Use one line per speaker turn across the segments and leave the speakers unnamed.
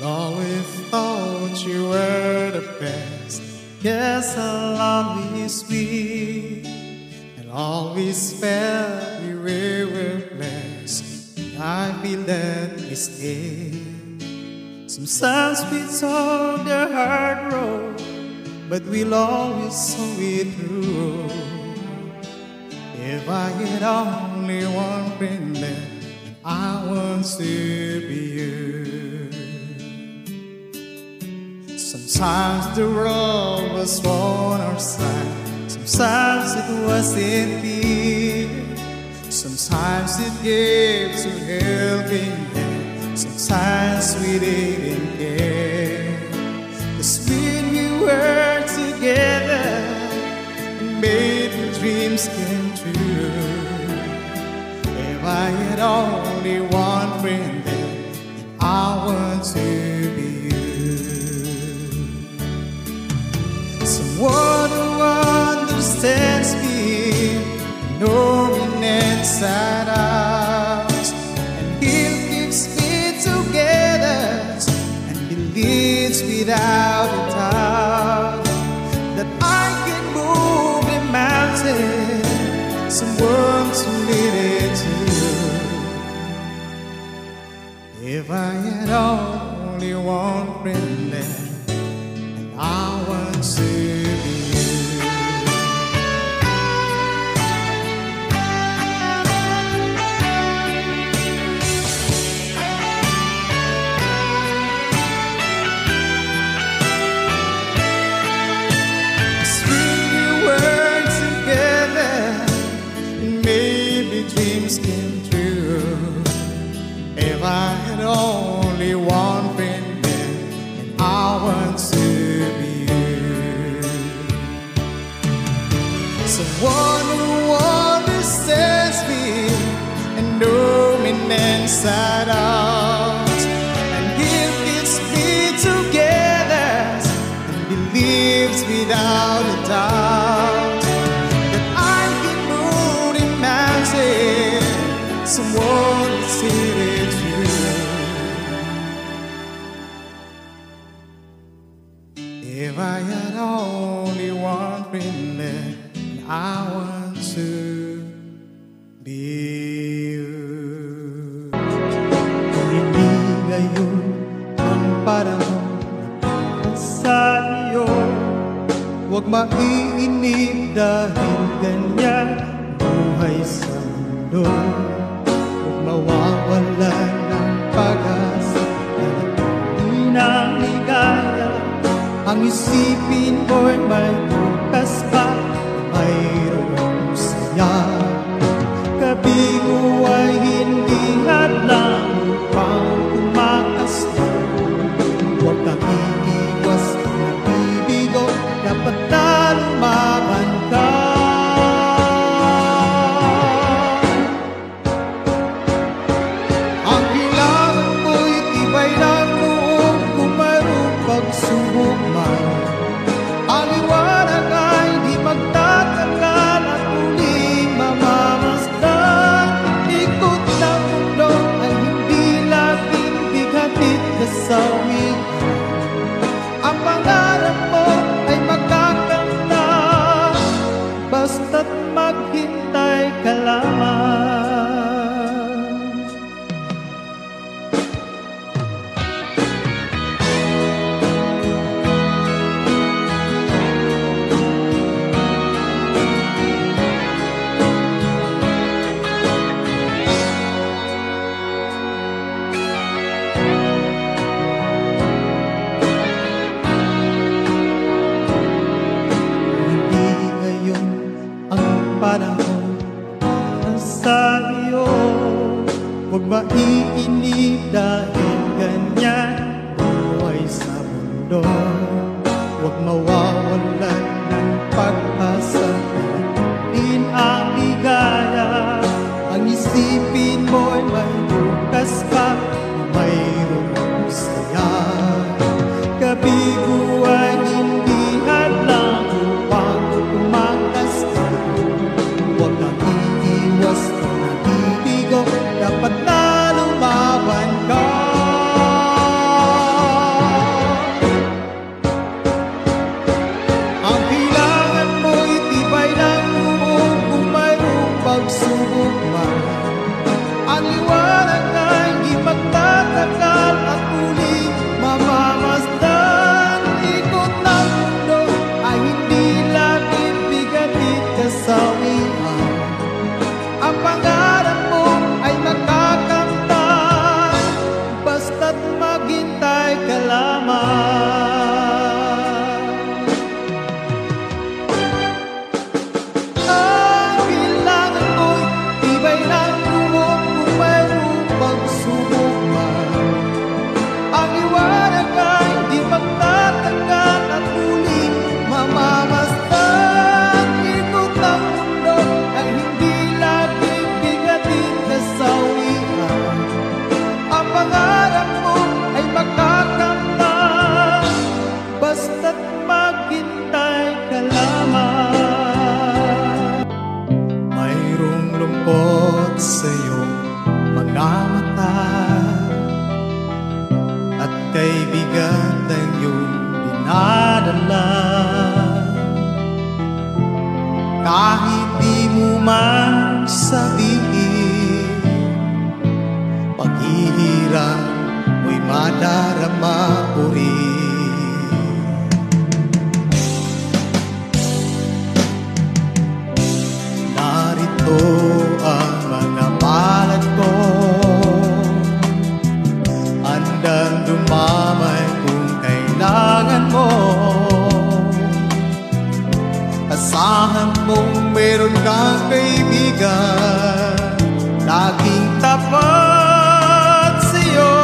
Always thought you were the best. Yes, I'll always be, and always felt we were blessed. I feel that we stay. Sometimes we talk the hard road, but we'll always see it through. If I had only one friend left, I want to be you. Sometimes the road was on our side, sometimes it was in fear, sometimes it gave to helping hand, sometimes we didn't care. 'Cause when we were together, it made the dreams come true. If I had only one friend then, I want to be you. Someone who understands me, knowing inside out, and He'll keep me together and believes without a doubt that I can move a mountain. Someone to lead it to. If I had only one friend left, and I want to be you. When we were together, maybe dreams came true. If I had only one friend then, and I want to be you. Someone who understands me and knows me inside out, and He'll keep me together and believes without a doubt that I can move a mountain. Someone to see it through. If I had only one friend left, I want to be you. Kung hindi ngayon ang panahon sa iyo, huwag maiinip dahil ganyan buhay sa mundo. Mawawalan ng pag-asa at di na ligaya. Ang isipin mo'y may bukas pa, mayroong saya. Kabigo ay hindi hadlang upang tumakas na. Huwag kang iiwas ng nabibigo, dapat na lumaban ka. Subok man ang liwanag ay di magtatagal at muling mamamasdan. Ikot ng mundo ay hindi laging bigatid kasawin. Ang pangarap mo ay magkakamtan, basta't maghintay ka lamang. Sa iyo, huwag maiinip dahil ganyan buhay sa mundo. Huwag mawawalan ng pag-asa, din ang ligaya. Ang isipin mo'y may bukas pa, mayroong saya. Kabigo ay hindi hadlang upang tumakas ka. Huwag kang iiwas ng nabibigo, dapat na lumaban ka. hirap mo'y madarama ko rin. Narito ang mga palad ko, handang dumamay kung kailangan mo. Asahan mong meron kang kaibigan, laging tapat sa'yo.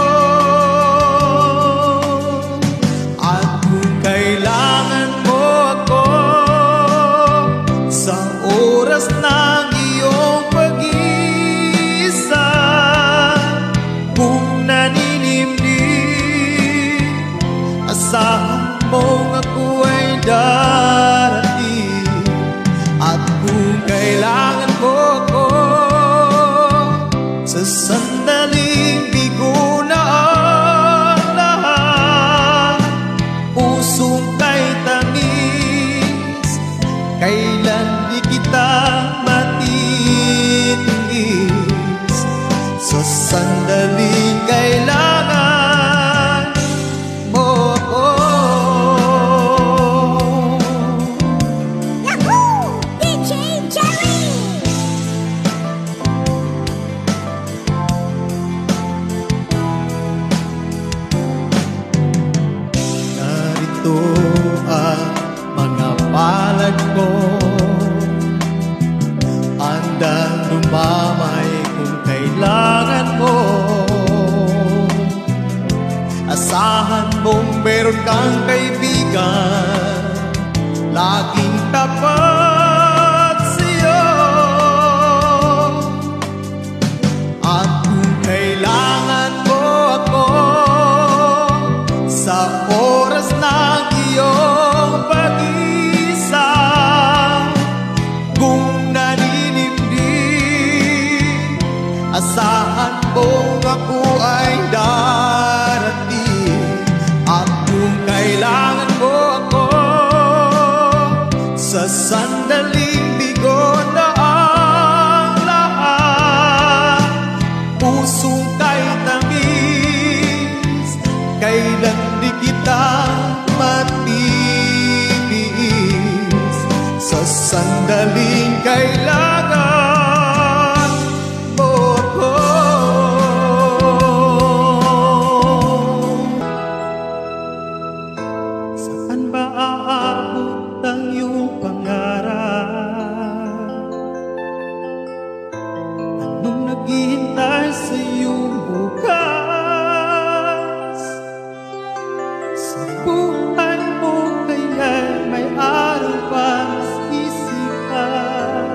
At kung kailangan mo ako sa oras ng iyong pag-iisa, kung naninimdim, asahan mong ako ay darating. At kung kailangan mo ako sa sandaling bigo na ang lahat, pusong kay tamis, kailan di kita matitiis. Sa sandaling kailangan mo ako.
Yahoo! DJ Jerry!
Narito ang mga palad ko, handang dumamay kung kailangan mo. Asahan mong meron kang kaibigan, laging tapat sa'yo. At kung kailangan mo ako sa oras ng iyong pag-isa, kung naninimdim, asahan mong ako ay darating. At kung kailangan mo ako sa sandaling bigo na ang lahat, pusong kay tamis, kailan di kita matitiis. Sa sandaling kailangan mo ako. Saan ba aabot ang iyong pangarap? Anong naghihintay sa iyong bukas? Sa buhay mo kaya'y may araw para sa isipan,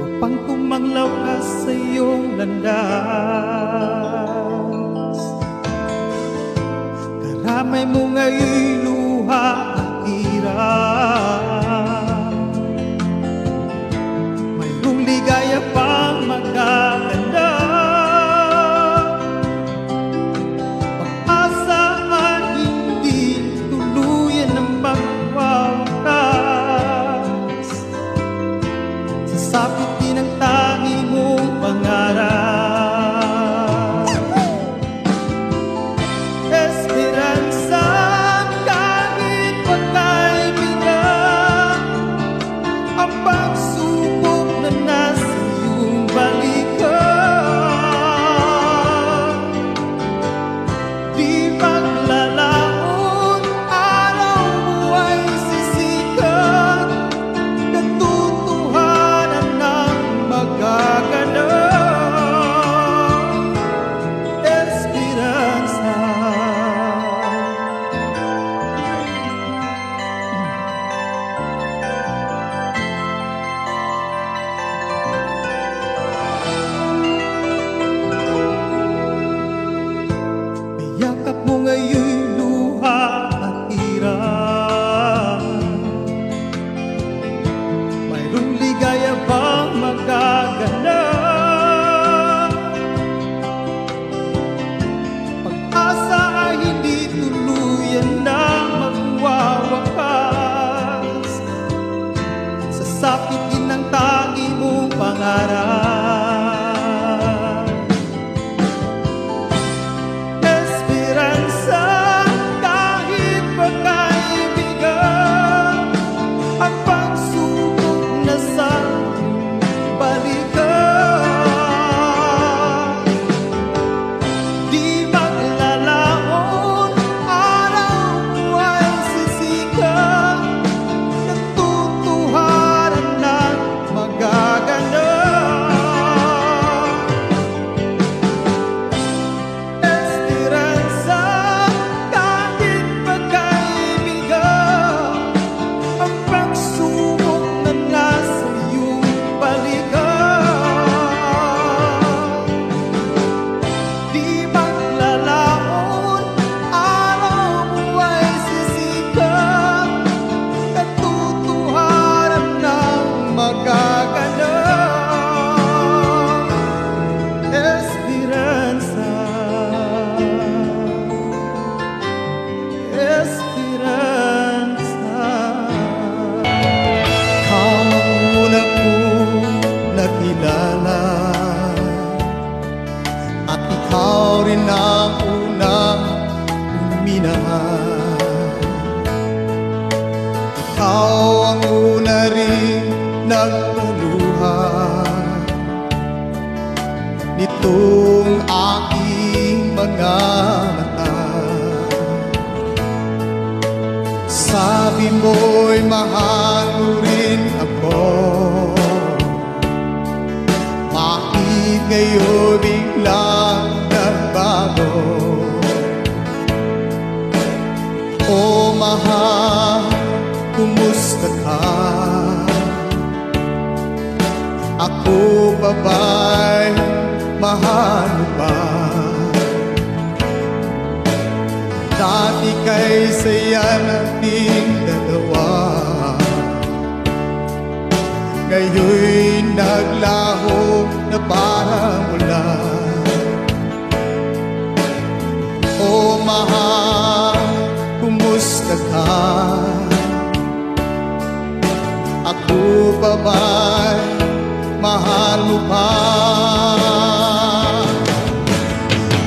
upang tumanglaw ka sa iyong landas. Karamay mo nga'y luha at hirap, mayroong ligaya pang magaganap. Pag-asa ay hindi tuluyan na magwawakas, sasapit din ang tangi mong pangarap. Esperanza kahit ikaw rin ang unang minahal. Ikaw ang una rin nagpaluha nitong aking mga mata. Sabi mo'y mahal mo rin ako, bakit ngayon biglang nagbago? O mahal, kumusta ka? Ako pa ba'y mahal mo pa? Dati kay saya nating dalawa, ngayon'y naglaho na parang wala. O mahal, kumusta ka? Ako pa ba'y mahal mo pa?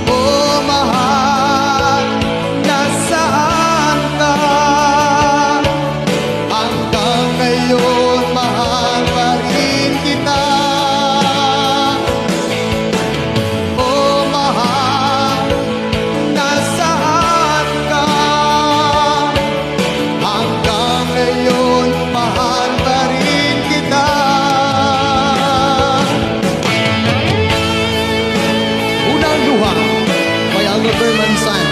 O mahal, nasaan ka? Hanggang ngayon mahal pa rin kita. O mahal, nasaan ka? Hanggang ngayon mahal pa rin kita. Unang luha by Aldo Berman-San.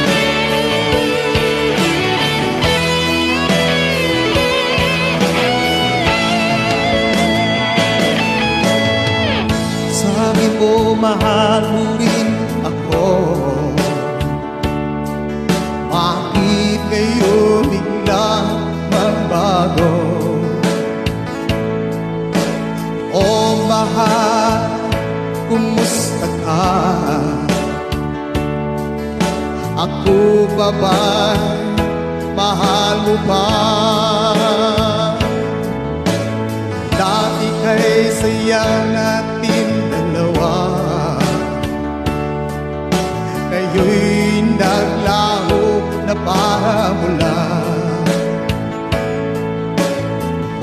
Sabi mo mahal mo rin ako, bakit kayo biglang magbago? O mahal, kumusta ka? Ako pa ba'y mahal mo pa? Dati kay saya natin dalawa, ngayo'y naglaho na parang wala.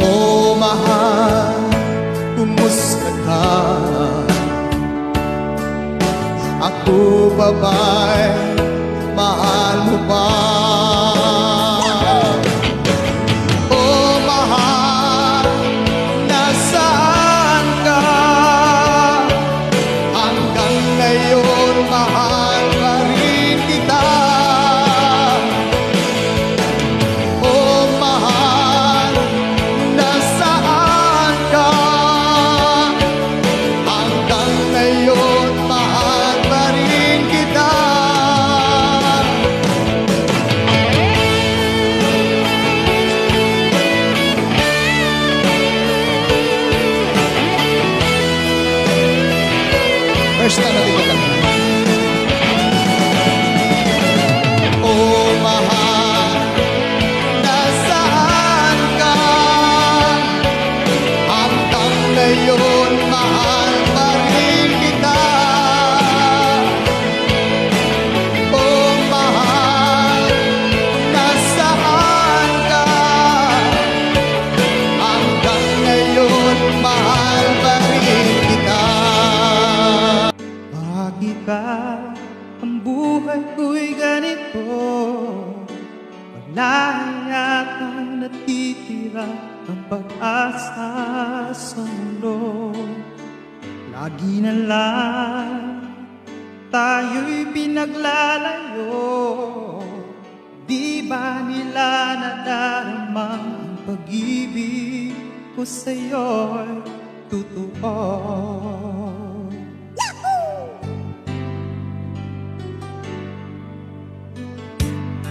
O mahal, kumusta ka? Ako pa ba'y mahal mo pa? O mahal, nasaan ka? Hanggang ngayon mahal pa rin kita. O mahal, nasaan ka? Hanggang ngayon mahal pa rin kita. First time natin magkanta. O mahal, nasaan ka? Hanggang ngayon mahal pa rin kita. O mahal, nasaan ka? Hanggang ngayon mahal pa rin kita. Bakit ba ang buhay ko'y ganito? Wala yatang natitira ang pag-asa sa mundo. Lagi na lang tayo'y pinaglalayo. Di ba nila nadarama ang pag-ibig ko sa'yo'y totoo?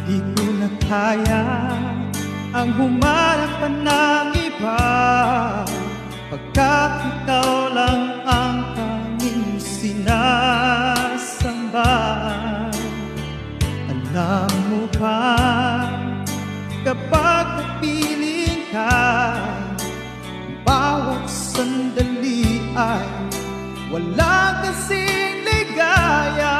Di ko na kaya ang humarap pa ng iba, pagkat ikaw lang ang tanging sinasamba. Alam mo ba, kapag napiling ka, bawat sandali ay wala kasing ligaya.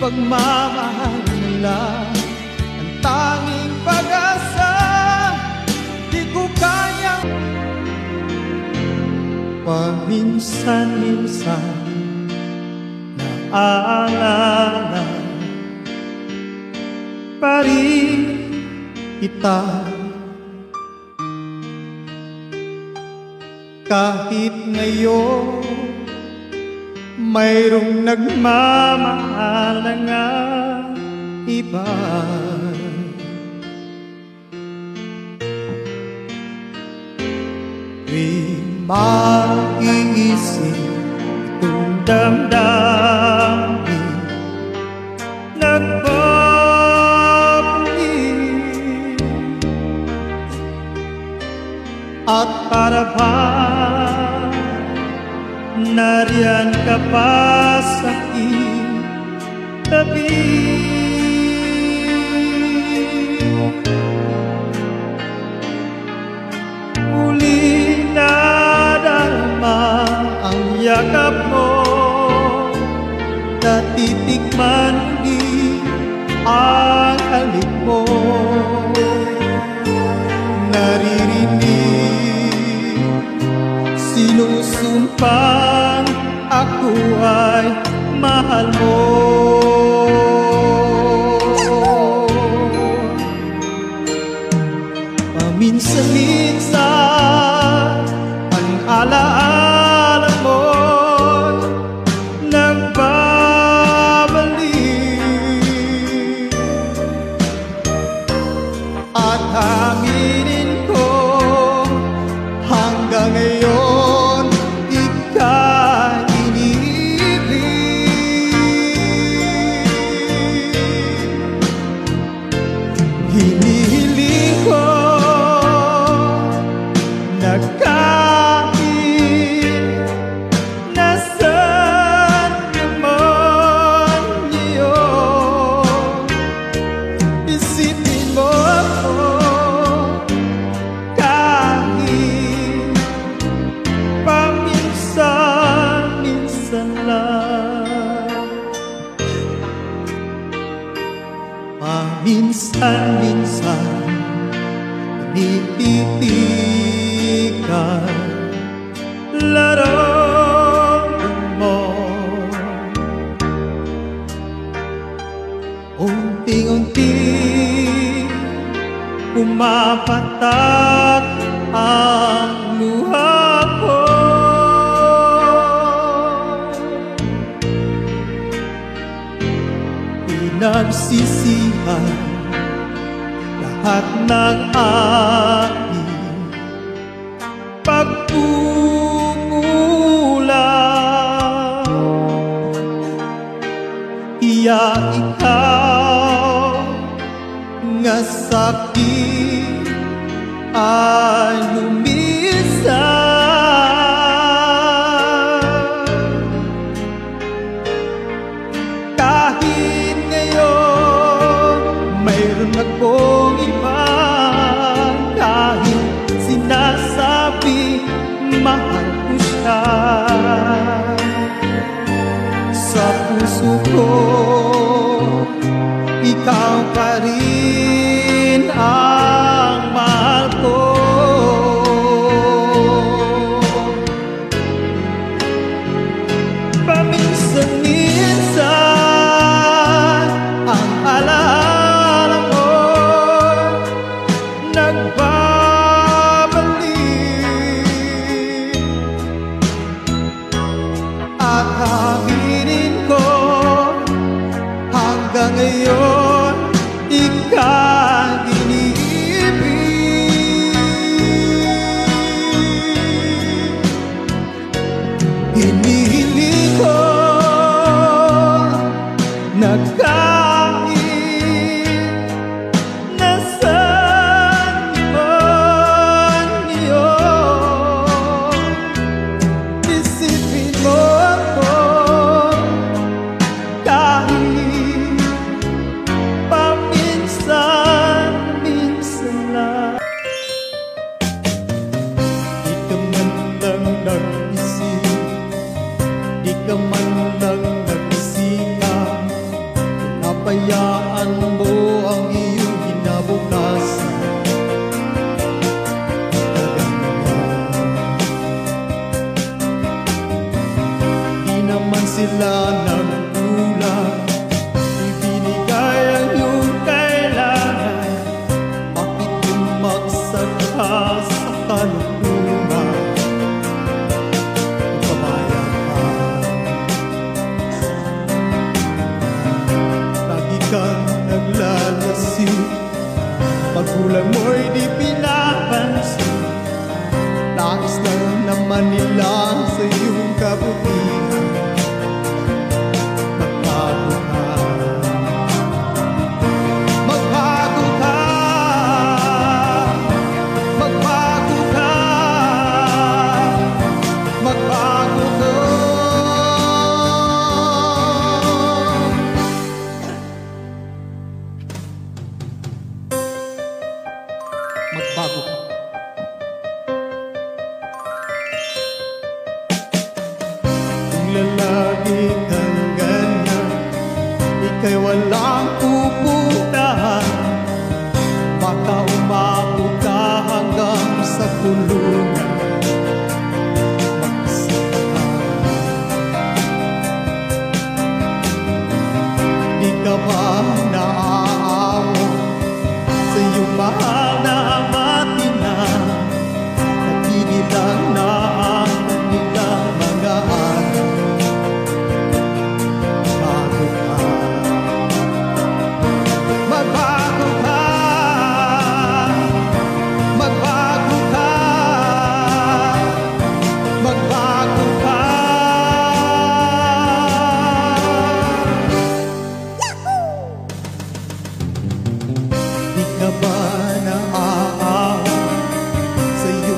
pagmamahal nila ang tanging pag-asa. Di ko kayang paminsan-minsan naaalala pa rin kita. Kahit ngayon mayroong nagmamahal na nga iba, di maiisip itong damdamin nagpapulit. At para bang nariyan ka pa sa aking tabi. Muli nadarama ang yakap mo, natitikman di ang halik mo. Naririnig sinusumpang ako ay mahal mo. Paminsan-minsan ang alaala mo'y nagbabalik. At aminin ko hanggang ngayon ika'y iniibig. Hinihiling ko na kahit nasaan naman ngayon, isipin mo ako kahit paminsan-minsan lang. Paminsan-minsan tinititikan larawan mo. Unti-unti pumapatak ang luha ko. Pinagsisihan lahat ng aking pagkukulang. Iya ikaw nga sa'kin ay lumisan. Kahit ngayon mayroon akong iba, kahit sinasabi mahal ko siya, sa puso ko ikaw pa rin ang mahal ko. Paminsan-minsan ang alaala mo nagbabalik. At aminin ko hanggang ngayon ika'y iniibig. Hinihiling ko na kahit nasaan man iyon, isipin mo ako sila nagkulang, ibinigay ang iyong kailangan. Bakit bumagsak ka sa kalungkutan? Pabayag ka, lagi kang naglalasing, magulang mo'y di pinapansin. Nais lang naman nila sa iyong kabutihan. Magbago ka, magbago ka, magbago ka, magbago ka. Magbago ka. Lalagi kang ganyan, ika'y walang pupuntahan. Baka umabot ka hanggang sa kulungan. Mag-isip ka, di ka ba naaawa sa iyong mahal na ama't ina? Nagbibilang na ang kanilang mga anak.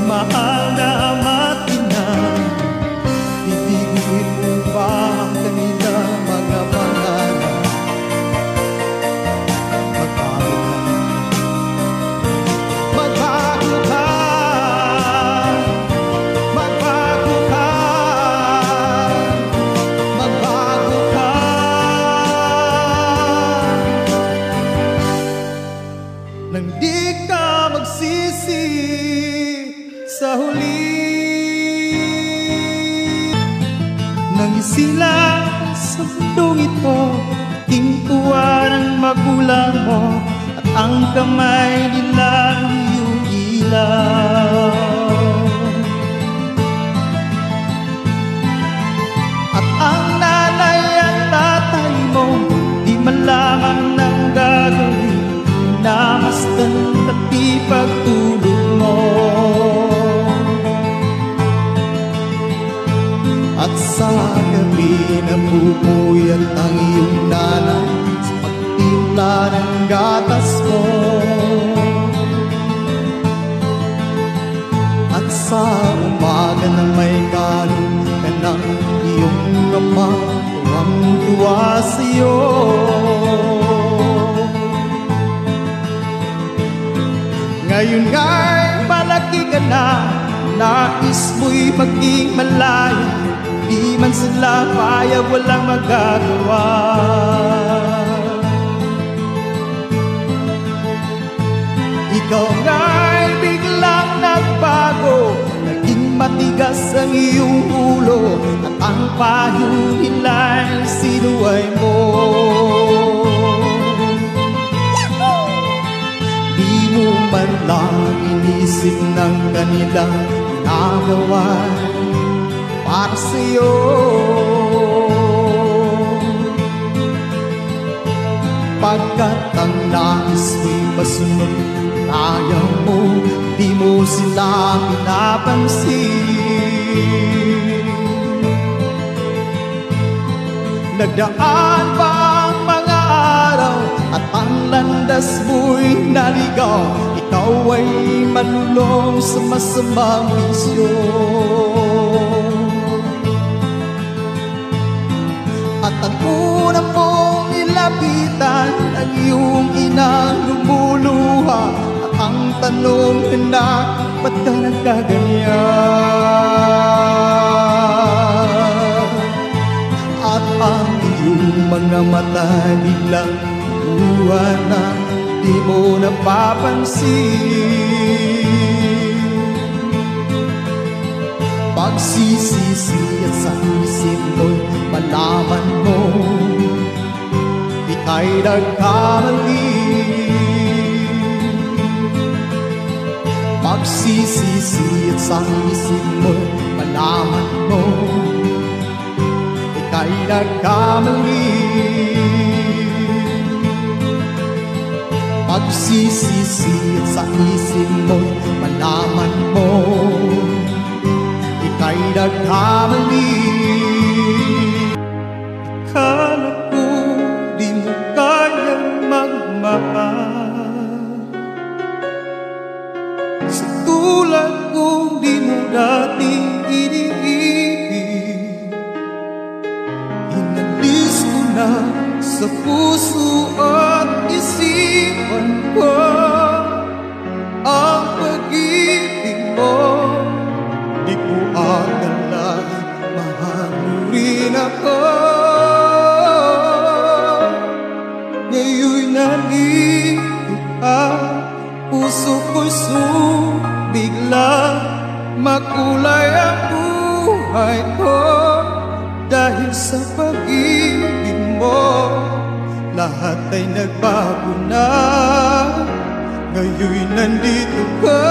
Mahal na ama't ina, ibiguin mo ba ang kanilang mga pangalan? Magbago ka, magbago ka, magbago ka, nang di ka magsisi sa huli. Nang isila sa mundong ito, ating tuwa ng magulang mo, at ang kamay nila iyong ilaw. At ang nanay at tatay mo, di malaman ng gagawin, namastan at di pagtulog mo. At sa gabi napupuyat ang iyong nanay sa pagtimpla ng gatas mo. At sa umaga na may kalong ka ng iyong ama, tuwang-tuwa sa'yo. Ngayon nga'y malaki ka na, nais mo'y maging malaya. Di man sila payag, walang magagawa. Ikaw nga'y biglang nagbago, naging matigas ang iyong ulo, at ang payo nila'y sinuway mo. Di mo man lang inisip ng kanilang ginagawa para sa'yo. Pagkat ang nais mo'y masunod ayaw mo, di mo sila pinapansin. Nagdaan pa ang mga araw at ang landas mo'y naligaw, ikaw ay malulong sa masamang bisyo. At ang una mong nilapitan ang iyong inang lumuluha, at ang tanong, anak, ba't ka nagkaganyan? At ang iyong mga mata biglang buwan na di mo napapansin. Pagsisisi at sa isip mo'y malaman ika'y nagkamali. Magsisisi at sa isip mo'y malaman mo ika'y nagkamali. Magsisisi at sa isip mo'y malaman mo ika'y nagkamali. Akala ko di mo kayang magmahal, sa tulad kong di mo dating iniibig. Inalis ko na sa puso at isipan ko ang pag-ibig mo. Di ko akalain mahal mo rin ako. Ngayon'y nandito ka, puso ko'y bigla makulay ang buhay ko. Dahil sa pag-ibig mo, lahat ay nagbago na. Ngayon'y nandito ka,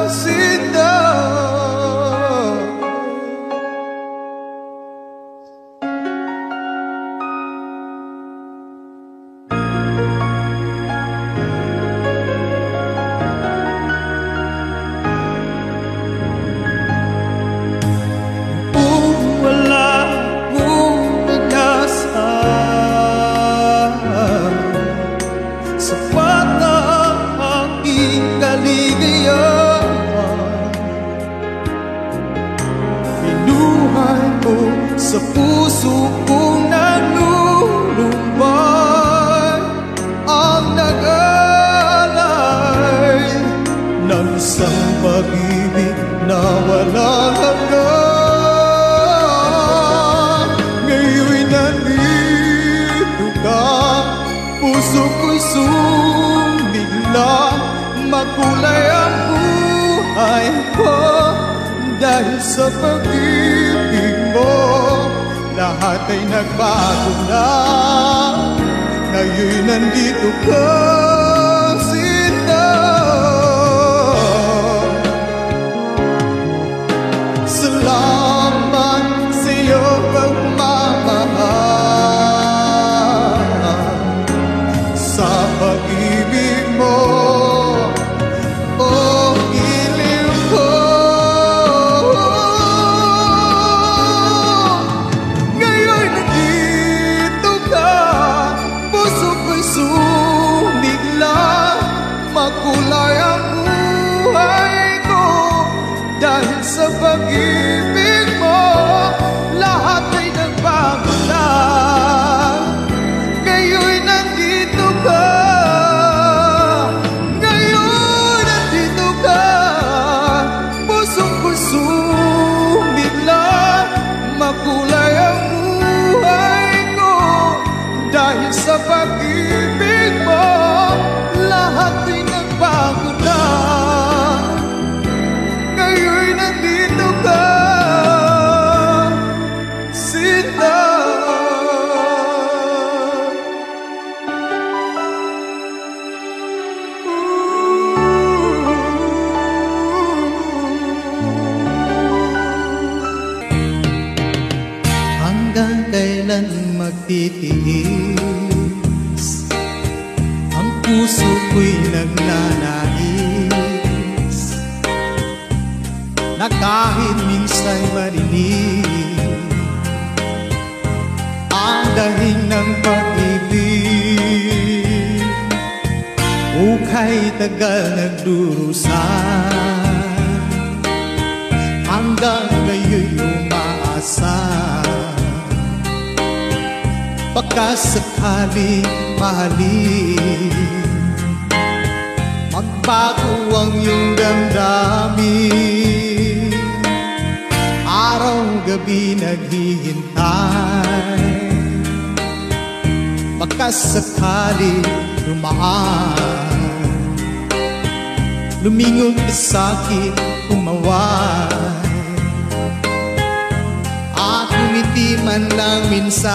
Sinta. Sa puso kong nanulumbay ang nag-alay ng isang pag-ibig na walang hanggan. Ngayon'y nandito ka, puso ko'y sumigla, makulay ang buhay ko. Dahil sa pag-ibig mo, lahat ay nagbago na. Ngayon'y nandito ka, Sinta. Salamat sa'yo pagmamahal sa pag-ibig mo. Makulay ang buhay ko dahil sa pag-ibig mo, lahat ay nagbago na. Ngayon'y nandito ka, ngayon'y nandito ka, pusong puso bigla, makulay ang buhay ko dahil sa pag-ibig mo, lahat ay nagbago na. Ngayon'y nandito ka, Sinta. Hanggang kailan magtitiis? Ang puso ko'y nagnanais na kahit minsan marinig ang dahing ng pag-ibig. Ukay tagal nagdurusan, hanggang ngayon'y umaasa. Baka sakali mahalin, magbago ang iyong damdamin. Araw-gabi naghihintay, baka sakali dumaan. Lumingon ka sa'kin, umaway, at ngumiti man lang minsan.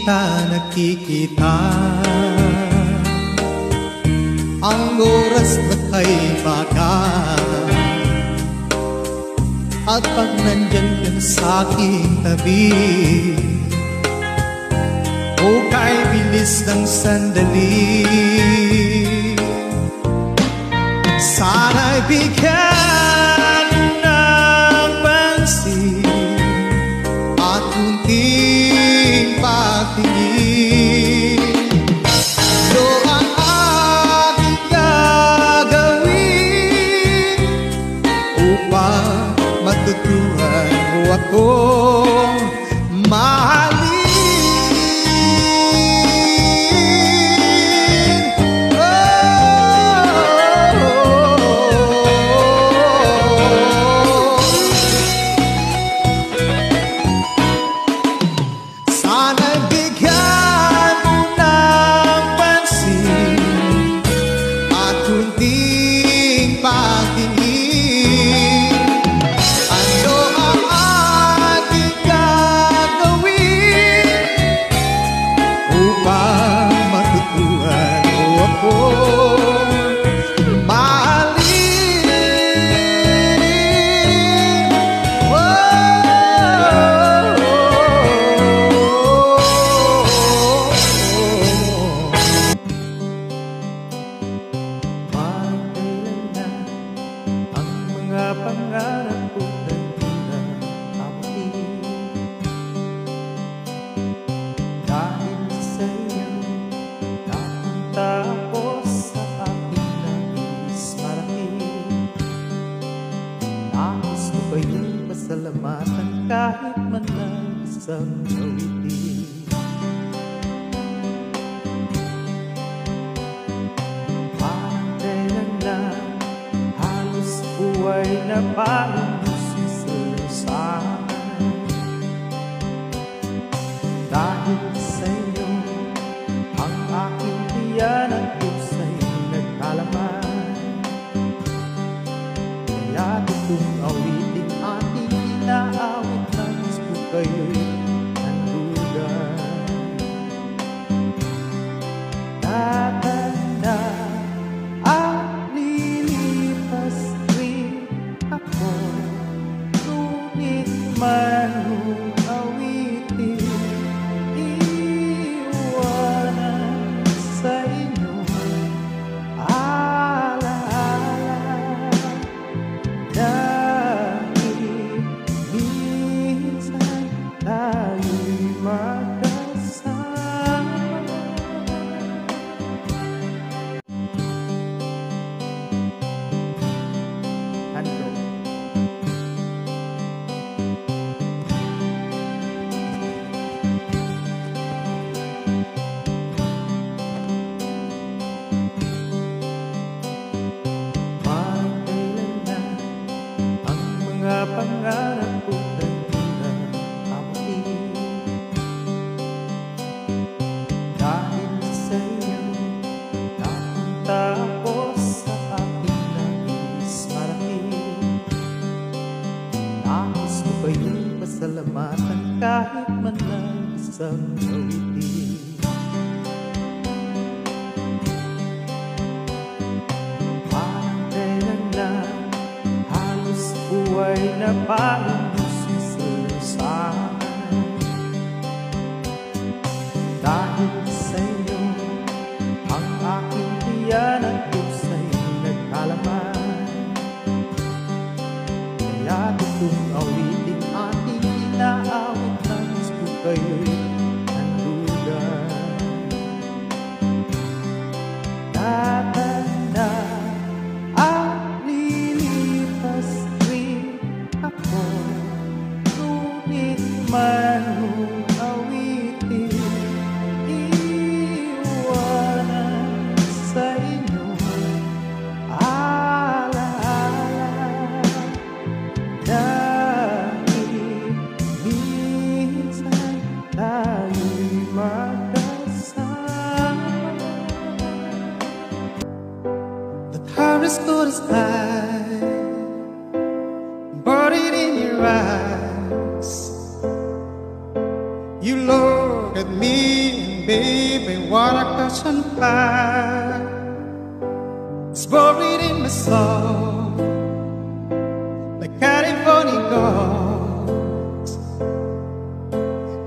kita nakikita. Ang oras na kay bagal, at pag nandyan ka sa aking tabi, kay bilis ng sandali. Sana'y bigyan ng pansin at kunting pagtingin. Ito ang aking gagawin upang matutuhan mo akong mahalin. Pangarap ko na pinakamit, dahil sa iyo napunta ako sa aking nais marahil. Nais ko ba yung pasalamatan kahit man lang isang awitin? Parang kailan lang halos buhay na parang susunod. Dahil sa iyo ang aking tiyan at pusa'y nagkalaman. Kaya itong awiting ating inaawit, nais ko kayo'y nandugan. Tatanda at lilipas rin ako, ngunit manong awitin iwanan sa inyo alaala. Dahil minsan tayo'y magkasama. Handog. Parang kailan na ang mga pangarap ko na pinakamit, dahil sa iyo napunta ako sa aking nais marahil. Nais ko ba yung pasalamatan kahit man lang isang awitin? Parang kailan lang halos buhay na parang susunod. Dahil sa iyo ang aking tiyan at pusa'y nagkalaman. Kaya itong awiting ating inaawit, nais ko kayo'y nandugan. Tatanda at lilipas rin ako, ngunit manong awitin iwanan sa inyo alaala. Dahil minsan tayo'y magkasama. The car is good as light, buried in your eyes. at me, and baby, what I got on fire. It's buried in my soul, like California gold.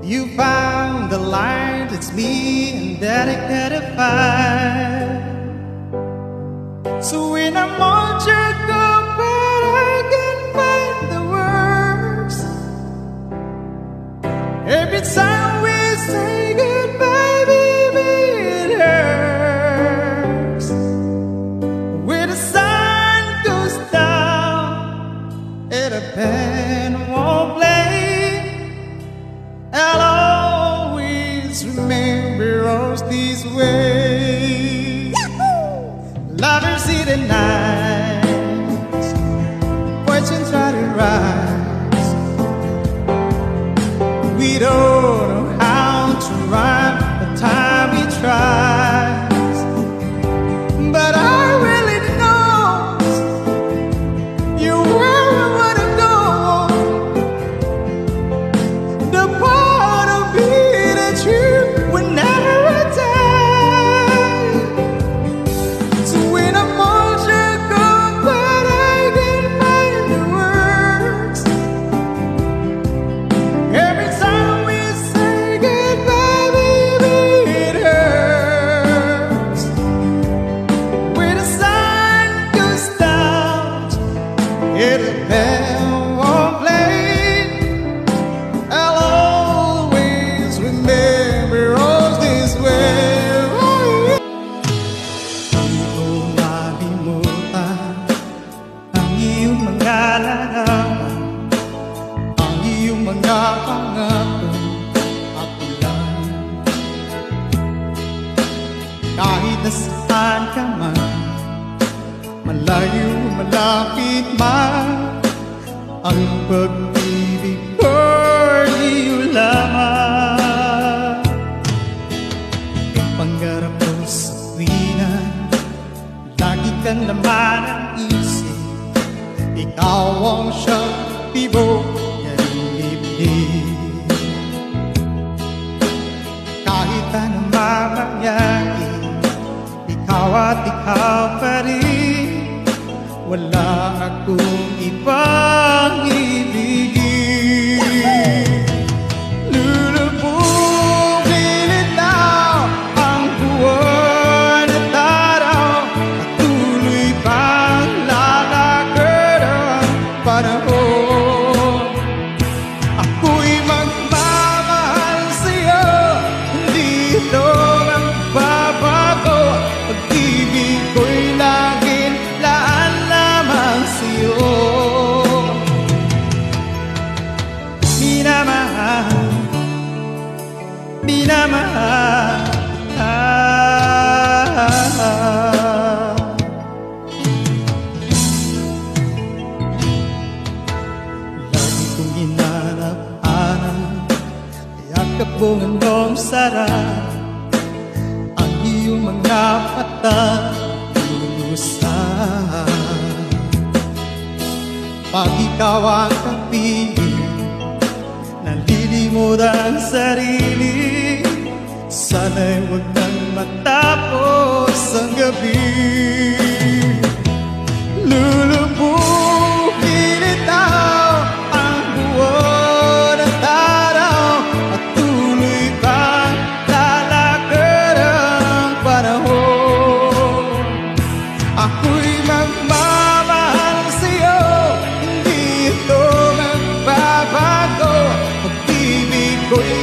You found the light, it's me, and that I gotta find. So when I'm on your but I can find the words. Every time we say goodbye, baby, it hurts. When the sun goes down and the band won't play, I'll always remember us this way. Lovers in the night, fortunes try to rise. We don't know how to rhyme, but time we tries. But I really know you're where I wanna go. The part of me that you would never attain. So when I'm on your but I can find the words. Every time we say goodbye, baby, it hurts. When the sun goes down and the bell won't play, I'll always remember us this way. Di ko malimutan ang iyong mga larawan, ang iyong mga pangako at ulan. Kahit nasaan ka man, malayo, malapit man, ang pag-ibig ko'y iyo lamang. Ang pangarap ko sa tuwina, lagi ka naman ang isip. Ikaw ang siyang tibok ng dibdib. Kahit anong mamangyari, ikaw at ikaw pa rin. Wala akong ibang ibigin. Lulubugin itaw ang buwan at araw, at tuloy pang lalakad ang panahon. Ako'y magmamahal sa'yo, hindi ito magbabago. Pag-ibig ko'y laging laan lamang sa'yo. Minamahal, minamahal kita. Lagi kong hinanap-hanap, yakap mong anong sarap, ang iyong mga mata lulusan. Pag ikaw ang kapili, nalilimot ang sarili. Sana'y huwag nang matapos ang gabi. Lulubugin itaw ang buwan at araw, at tuloy pang lalakad ang panahon. Ako'y magmamahal sa'yo, hindi ito magbabago. Pag-ibig ko'y